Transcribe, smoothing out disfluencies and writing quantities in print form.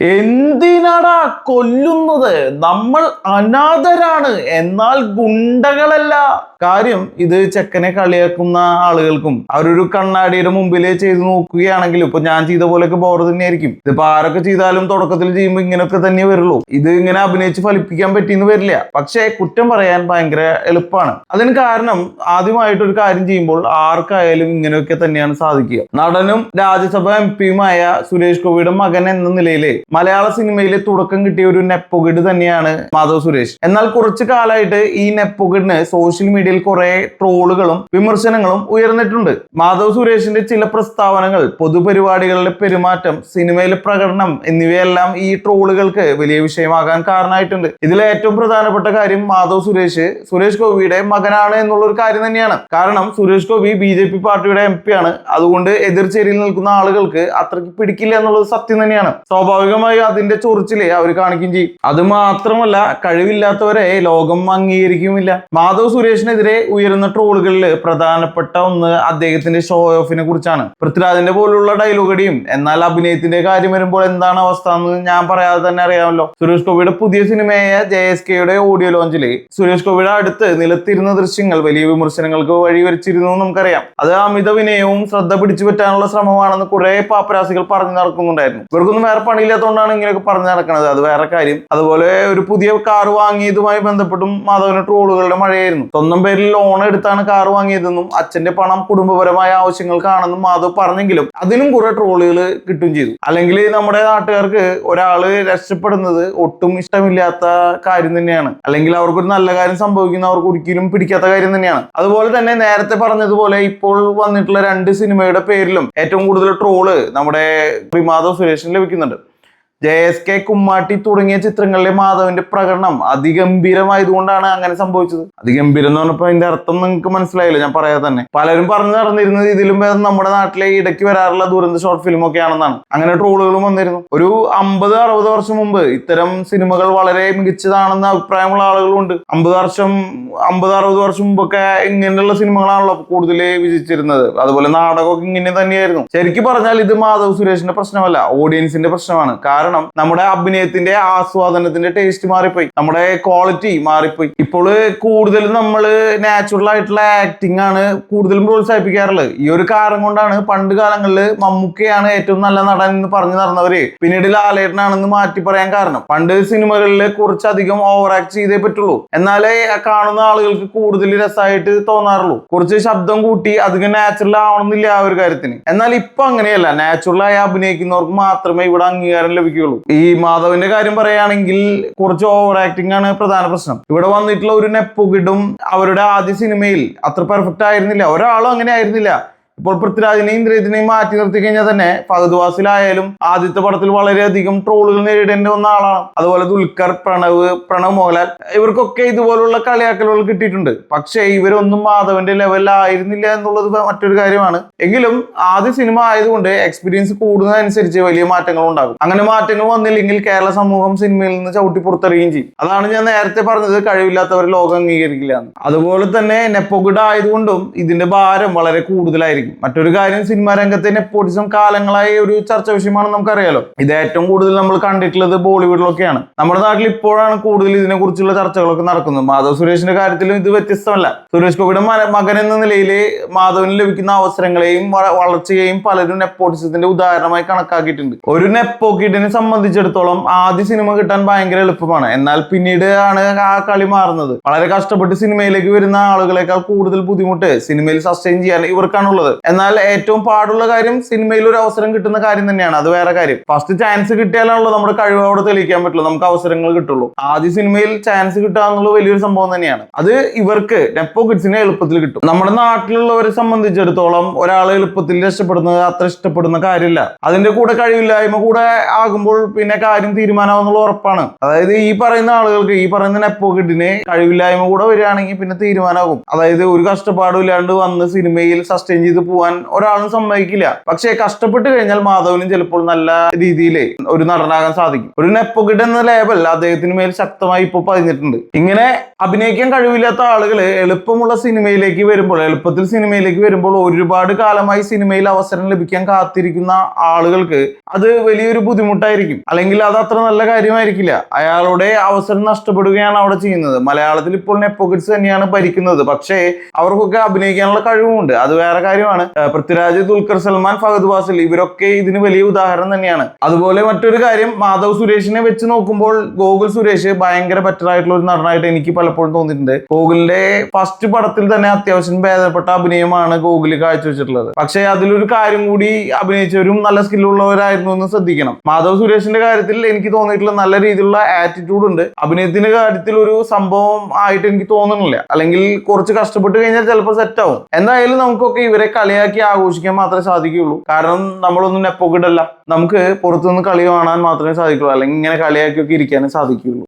എന്തിനാടാ കൊല്ലുന്നത്? നമ്മൾ അനാഥരാണ്, എന്നാൽ ഗുണ്ടകളല്ല. കാര്യം ഇത് ചെക്കനെ കളിയാക്കുന്ന ആളുകൾക്കും അവരൊരു കണ്ണാടിയുടെ മുമ്പിൽ ചെയ്ത് നോക്കുകയാണെങ്കിലും ഇപ്പൊ ഞാൻ ചെയ്ത പോലെയൊക്കെ ബോർ തന്നെയായിരിക്കും. ഇതിപ്പോ ആരൊക്കെ ചെയ്താലും തുടക്കത്തിൽ ചെയ്യുമ്പോൾ ഇങ്ങനെയൊക്കെ തന്നെ വരുള്ളൂ. ഇത് ഇങ്ങനെ അഭിനയിച്ച് ഫലിപ്പിക്കാൻ പറ്റിയെന്ന് വരില്ല. പക്ഷേ കുറ്റം പറയാൻ ഭയങ്കര എളുപ്പമാണ്. അതിന് കാരണം ആദ്യമായിട്ടൊരു കാര്യം ചെയ്യുമ്പോൾ ആർക്കായാലും ഇങ്ങനെയൊക്കെ തന്നെയാണ് സാധിക്കുക. നടനും രാജ്യസഭ എംപിയുമായ സുരേഷ് ഗോപിയുടെ മകൻ എന്ന നിലയിലെ മലയാള സിനിമയിലെ തുടക്കം കിട്ടിയ ഒരു നെപ്പോകിഡ് തന്നെയാണ് മാധവ് സുരേഷ്. എന്നാൽ കുറച്ചു കാലമായിട്ട് ഈ നെപ്പോകിഡിന് സോഷ്യൽ മീഡിയയിൽ കുറെ ട്രോളുകളും വിമർശനങ്ങളും ഉയർന്നിട്ടുണ്ട്. മാധവ് സുരേഷിന്റെ ചില പ്രസ്താവനകൾ, പൊതുപരിപാടികളിലെ പെരുമാറ്റം, സിനിമയിലെ പ്രകടനം എന്നിവയെല്ലാം ഈ ട്രോളുകൾക്ക് വലിയ വിഷയമാകാൻ കാരണമായിട്ടുണ്ട്. ഇതിലെ ഏറ്റവും പ്രധാനപ്പെട്ട കാര്യം മാധവ് സുരേഷ് ഗോപിയുടെ മകനാണ് എന്നുള്ള ഒരു കാര്യം തന്നെയാണ്. കാരണം സുരേഷ് ഗോപി BJP പാർട്ടിയുടെ MP ആണ്. അതുകൊണ്ട് എതിർചേരിയിൽ നിൽക്കുന്ന ആളുകൾക്ക് അത്രയ്ക്ക് പിടിക്കില്ല എന്നുള്ളത് സത്യം തന്നെയാണ്. സ്വാഭാവികമായി അതിന്റെ ചൊറിച്ചിലെ അവർ കാണിക്കുകയും ചെയ്യും. അത് മാത്രമല്ല, കഴിവില്ലാത്തവരെ ലോകം അംഗീകരിക്കുമില്ല. മാധവ് സുരേഷിനെതിരെ ഉയരുന്ന ട്രോളുകളിൽ പ്രധാനപ്പെട്ട ഒന്ന് അദ്ദേഹത്തിന്റെ ഷോ ഓഫിനെ കുറിച്ചാണ്. പൃഥ്വിരാജിന്റെ പോലുള്ള ഡയലോഗ് അടിയും. എന്നാൽ അഭിനയത്തിന്റെ കാര്യം വരുമ്പോൾ എന്താണ് അവസ്ഥ എന്ന് ഞാൻ പറയാതെ തന്നെ അറിയാമല്ലോ. സുരേഷ് ഗോപിയുടെ പുതിയ സിനിമയായ JSKയുടെ ഓഡിയോ ലോഞ്ചില് സുരേഷ് ഗോപിയുടെ അടുത്ത് നിലത്തിരുന്ന ദൃശ്യങ്ങൾ വലിയ വിമർശനങ്ങൾക്ക് വഴിവെച്ചിരുന്നു നമുക്കറിയാം. അത് അമിത വിനയവും ശ്രദ്ധ പിടിച്ചു പറ്റാനുള്ള ശ്രമമാണെന്ന് കുറെ പാപ്പരാസികൾ പറഞ്ഞു നടക്കുന്നുണ്ടായിരുന്നു. ഇവർക്കൊന്നും വേറെ പണിയില്ലാത്തതുകൊണ്ടാണ് ഇങ്ങനെയൊക്കെ പറഞ്ഞു നടക്കുന്നത്, അത് വേറെ കാര്യം. അതുപോലെ ഒരു പുതിയ കാർ വാങ്ങിയതുമായി ബന്ധപ്പെട്ടും മാധവന് ട്രോളുകളുടെ മഴയായിരുന്നു. സ്വന്തം പേരിൽ ലോൺ എടുത്താണ് കാർ വാങ്ങിയതെന്നും അച്ഛന്റെ പണം കുടുംബപരമായ ആവശ്യങ്ങൾക്കാണെന്നും മാധവ് പറഞ്ഞെങ്കിലും അതിനും കുറെ ട്രോളുകൾ കിട്ടുകയും ചെയ്തു. അല്ലെങ്കിൽ നമ്മുടെ നാട്ടുകാർക്ക് ഒരാള് രക്ഷപ്പെടുന്നത് ഒട്ടും ഇഷ്ടമില്ലാത്ത കാര്യം തന്നെയാണ്. അല്ലെങ്കിൽ അവർക്കൊരു നല്ല കാര്യം സംഭവിക്കുന്ന അവർക്ക് ഒരിക്കലും പിടിക്കാത്ത കാര്യം തന്നെയാണ്. അതുപോലെ തന്നെ നേരത്തെ പറഞ്ഞതുപോലെ ഇപ്പോൾ വന്നിട്ടുള്ള 2 സിനിമയുടെ പേരിലും ഏറ്റവും കൂടുതൽ ട്രോള് നമ്മുടെ മാധവ് സുരേഷിന് ലഭിക്കുന്നുണ്ട്. JSK, കുമ്മാട്ടി തുടങ്ങിയ ചിത്രങ്ങളിലെ മാധവന്റെ പ്രകടനം അതിഗംഭീരമായതുകൊണ്ടാണ് അങ്ങനെ സംഭവിച്ചത്. അതിഗംഭീരം എന്ന് പറഞ്ഞപ്പോൾ അതിന്റെ അർത്ഥം നിങ്ങൾക്ക് മനസ്സിലായില്ല, ഞാൻ പറയാതെ തന്നെ. പലരും പറഞ്ഞു നടന്നിരുന്നത് ഇതിലും നമ്മുടെ നാട്ടിലെ ഇടയ്ക്ക് വരാറുള്ള ദുരന്ത ഷോർട്ട് ഫിലിം ഒക്കെ ആണെന്നാണ്. അങ്ങനെ ട്രോളുകളും വന്നിരുന്നു. ഒരു 50-60 വർഷം മുമ്പ് ഇത്തരം സിനിമകൾ വളരെ മികച്ചതാണെന്ന് അഭിപ്രായമുള്ള ആളുകളുണ്ട്. 50-60 വർഷം മുമ്പൊക്കെ ഇങ്ങനെയുള്ള സിനിമകളാണല്ലോ കൂടുതൽ വിജയിച്ചിരുന്നത്. അതുപോലെ നാടകമൊക്കെ ഇങ്ങനെ തന്നെയായിരുന്നു. ശരിക്കും പറഞ്ഞാൽ ഇത് മാധവ് സുരേഷിന്റെ പ്രശ്നമല്ല, ഓഡിയൻസിന്റെ പ്രശ്നമാണ്. കാരണം നമ്മുടെ അഭിനയത്തിന്റെ ആസ്വാദനത്തിന്റെ ടേസ്റ്റ് മാറിപ്പോയി, നമ്മുടെ ക്വാളിറ്റി മാറിപ്പോയി. ഇപ്പോൾ കൂടുതലും നമ്മൾ നാച്ചുറൽ ആയിട്ടുള്ള ആക്ടിംഗ് ആണ് കൂടുതലും പ്രോത്സാഹിപ്പിക്കാറുള്ളത്. ഈ ഒരു കാരണം കൊണ്ടാണ് പണ്ട് കാലങ്ങളിൽ മമ്മൂക്കയാണ് ഏറ്റവും നല്ല നടൻ എന്ന് പറഞ്ഞു നടന്നവര് പിന്നീട് ലാലേട്ടനാണെന്ന് മാറ്റി പറയാൻ കാരണം. പണ്ട് സിനിമകളിൽ കുറച്ചധികം ഓവർ ആക്ട് ചെയ്തേ പറ്റുള്ളൂ, എന്നാലേ കാണുന്ന ആളുകൾക്ക് കൂടുതൽ രസമായിട്ട് തോന്നാറുള്ളൂ. കുറച്ച് ശബ്ദം കൂട്ടി അധികം നാച്ചുറൽ ആവണമെന്നില്ല ആ ഒരു കാര്യത്തിന്. എന്നാൽ ഇപ്പൊ അങ്ങനെയല്ല, നാച്ചുറലായി അഭിനയിക്കുന്നവർക്ക് മാത്രമേ ഇവിടെ അംഗീകാരം ലഭിക്കൂ. ഈ മാധവന്റെ കാര്യം പറയുകയാണെങ്കിൽ കുറച്ച് ഓവർ ആക്ടിംഗ് ആണ് പ്രധാന പ്രശ്നം. ഇവിടെ വന്നിട്ടുള്ള ഒരു നെപ്പോകിഡും അവരുടെ ആദ്യ സിനിമയിൽ അത്ര പെർഫെക്റ്റ് ആയിരുന്നില്ല, ഒരാളും അങ്ങനെ ആയിരുന്നില്ല. ഇപ്പോൾ പൃഥ്വിരാജിനെയും ഇന്ദ്രജിനെയും മാറ്റി നിർത്തി കഴിഞ്ഞാൽ തന്നെ ഫഹദ് ഫാസിലായാലും ആദ്യത്തെ പടത്തിൽ വളരെയധികം ട്രോളുകൾ നേരിടേണ്ടി വന്ന ആളാണ്. അതുപോലെ ദുൽഖർ, പ്രണവ് മോഹൻലാൽ, ഇവർക്കൊക്കെ ഇതുപോലുള്ള കളിയാക്കലുകൾ കിട്ടിയിട്ടുണ്ട്. പക്ഷേ ഇവരൊന്നും മാധവന്റെ ലെവലിലായിരുന്നില്ല എന്നുള്ളത് മറ്റൊരു കാര്യമാണ്. എങ്കിലും ആദ്യ സിനിമ ആയതുകൊണ്ട് എക്സ്പീരിയൻസ് കൂടുന്നതനുസരിച്ച് വലിയ മാറ്റങ്ങൾ ഉണ്ടാകും. അങ്ങനെ മാറ്റങ്ങൾ വന്നില്ലെങ്കിൽ കേരള സമൂഹം സിനിമയിൽ നിന്ന് ചവിട്ടി പുറത്തെറിയുകയും ചെയ്യും. അതാണ് ഞാൻ നേരത്തെ പറഞ്ഞത്, കഴിവില്ലാത്തവർ ലോകം അംഗീകരിക്കില്ല എന്ന്. അതുപോലെ തന്നെ നെപ്പോകിഡ് ആയതുകൊണ്ടും ഇതിന്റെ ഭാരം വളരെ കൂടുതലായിരിക്കും. മറ്റൊരു കാര്യം, സിനിമാ രംഗത്തെ നെപ്പോട്ടിസം കാലങ്ങളായി ഒരു ചർച്ച വിഷയമാണെന്ന് നമുക്കറിയാലോ. ഇത് ഏറ്റവും കൂടുതൽ നമ്മൾ കണ്ടിട്ടുള്ളത് ബോളിവുഡിലൊക്കെയാണ്. നമ്മുടെ നാട്ടിൽ ഇപ്പോഴാണ് കൂടുതൽ ഇതിനെ കുറിച്ചുള്ള ചർച്ചകളൊക്കെ നടക്കുന്നത്. മാധവ് സുരേഷിന്റെ കാര്യത്തിലും ഇത് വ്യത്യസ്തമല്ല. സുരേഷ് ഗോപിയുടെ മകൻ എന്ന നിലയിൽ മാധവന് ലഭിക്കുന്ന അവസരങ്ങളെയും വളർച്ചയെയും പലരും നെപ്പോട്ടിസത്തിന്റെ ഉദാഹരണമായി കണക്കാക്കിയിട്ടുണ്ട്. ഒരു നെപ്പോക്കിഡിനെ സംബന്ധിച്ചിടത്തോളം ആദ്യ സിനിമ കിട്ടാൻ ഭയങ്കര എളുപ്പമാണ്, എന്നാൽ പിന്നീട് ആണ് ആ കളി മാറുന്നത്. വളരെ കഷ്ടപ്പെട്ട് സിനിമയിലേക്ക് വരുന്ന ആളുകളെക്കാൾ കൂടുതൽ ബുദ്ധിമുട്ട് സിനിമയിൽ സസ്റ്റെയിൻ ചെയ്യാൻ ഇവർക്കാണുള്ളത്. എന്നാൽ ഏറ്റവും പാടുള്ള കാര്യം സിനിമയിൽ ഒരു അവസരം കിട്ടുന്ന കാര്യം തന്നെയാണ്, അത് വേറെ കാര്യം. ഫസ്റ്റ് ചാൻസ് കിട്ടിയാലാണല്ലോ നമ്മുടെ കഴിവ് അവിടെ തെളിയിക്കാൻ പറ്റുള്ളൂ, നമുക്ക് അവസരങ്ങൾ കിട്ടുള്ളൂ. ആദ്യ സിനിമയിൽ ചാൻസ് കിട്ടുക എന്നുള്ളത് വലിയൊരു സംഭവം തന്നെയാണ്. അത് ഇവർക്ക് നെപ്പോ കിഡ്സിനെ എളുപ്പത്തിൽ കിട്ടും. നമ്മുടെ നാട്ടിലുള്ളവരെ സംബന്ധിച്ചിടത്തോളം ഒരാൾ എളുപ്പത്തിൽ രക്ഷപ്പെടുന്നത് അത്ര ഇഷ്ടപ്പെടുന്ന കാര്യമില്ല. അതിന്റെ കൂടെ കഴിവില്ലായ്മ കൂടെ ആകുമ്പോൾ പിന്നെ കാര്യം തീരുമാനമാവുന്നുള്ള ഉറപ്പാണ്. അതായത് ഈ പറയുന്ന ആളുകൾക്ക്, ഈ പറയുന്ന നെപ്പോ കിഡിനെ കഴിവില്ലായ്മ കൂടെ വരികയാണെങ്കിൽ പിന്നെ തീരുമാനമാകും. അതായത് ഒരു കഷ്ടപ്പാടും ഇല്ലാണ്ട് വന്ന് സിനിമയിൽ സസ്റ്റെയിൻ ചെയ്ത് പോകാൻ ഒരാളും സമ്മതിക്കില്ല. പക്ഷേ കഷ്ടപ്പെട്ട് കഴിഞ്ഞാൽ മാധവനും ചിലപ്പോൾ നല്ല രീതിയിൽ ഒരു നടനാകാൻ സാധിക്കും. ഒരു നെപ്പോകിഡ് എന്ന ലേബൽ അദ്ദേഹത്തിന് മേൽ ശക്തമായി ഇപ്പോൾ പതിഞ്ഞിട്ടുണ്ട്. ഇങ്ങനെ അഭിനയിക്കാൻ കഴിവില്ലാത്ത ആളുകൾ എളുപ്പമുള്ള സിനിമയിലേക്ക് വരുമ്പോൾ, എളുപ്പത്തിൽ സിനിമയിലേക്ക് വരുമ്പോൾ ഒരുപാട് കാലമായി സിനിമയിൽ അവസരം ലഭിക്കാൻ കാത്തിരിക്കുന്ന ആളുകൾക്ക് അത് വലിയൊരു ബുദ്ധിമുട്ടായിരിക്കും. അല്ലെങ്കിൽ അത് അത്ര നല്ല കാര്യമായിരിക്കില്ല. അയാളുടെ അവസരം നഷ്ടപ്പെടുകയാണ് അവിടെ ചെയ്യുന്നത്. മലയാളത്തിൽ ഇപ്പോൾ നെപ്പോകിഡ്സ് തന്നെയാണ് ഭരിക്കുന്നത്. പക്ഷേ അവർക്കൊക്കെ അഭിനയിക്കാനുള്ള കഴിവുമുണ്ട്, അത് വേറെ കാര്യമാണ്. പൃഥ്വിരാജ്, ദുൽഖർ സൽമാൻ, ഫഹദ് ഫാസിൽ ഇവരൊക്കെ ഇതിന് വലിയ ഉദാഹരണം തന്നെയാണ്. അതുപോലെ മറ്റൊരു കാര്യം, മാധവ് സുരേഷിനെ വെച്ച് നോക്കുമ്പോൾ ഗോകുൽ സുരേഷ് ഭയങ്കര ബെറ്റർ ആയിട്ടുള്ള ഒരു നടനായിട്ട് എനിക്ക് പലപ്പോഴും തോന്നിയിട്ടുണ്ട്. ഗോകുലിന്റെ ഫസ്റ്റ് പടത്തിൽ തന്നെ അത്യാവശ്യം ഭേദപ്പെട്ട അഭിനയമാണ് ഗോകുൽ കാഴ്ചവെച്ചിട്ടുള്ളത്. പക്ഷേ അതിലൊരു കാര്യം കൂടി, അഭിനയിച്ചവരും നല്ല സ്കില്ലുള്ളവരായിരുന്നു എന്ന് ശ്രദ്ധിക്കണം. മാധവ് സുരേഷിന്റെ കാര്യത്തിൽ എനിക്ക് തോന്നിയിട്ടുള്ള നല്ല രീതിയിലുള്ള ആറ്റിറ്റ്യൂഡ് ഉണ്ട്. അഭിനയത്തിന്റെ കാര്യത്തിൽ ഒരു സംഭവം ആയിട്ട് എനിക്ക് തോന്നുന്നില്ല. അല്ലെങ്കിൽ കുറച്ച് കഷ്ടപ്പെട്ട് കഴിഞ്ഞാൽ ചിലപ്പോൾ സെറ്റ് ആവും. എന്തായാലും നമുക്കൊക്കെ ഇവരെ കളിയാക്കി ആഘോഷിക്കാൻ മാത്രമേ സാധിക്കുകയുള്ളൂ. കാരണം നമ്മളൊന്നും നെപ്പോകിഡല്ല. നമുക്ക് പുറത്തുനിന്ന് കളി കാണാൻ മാത്രമേ സാധിക്കുള്ളൂ. അല്ലെങ്കിൽ ഇങ്ങനെ കളിയാക്കിയൊക്കെ ഇരിക്കാനേ സാധിക്കുകയുള്ളൂ.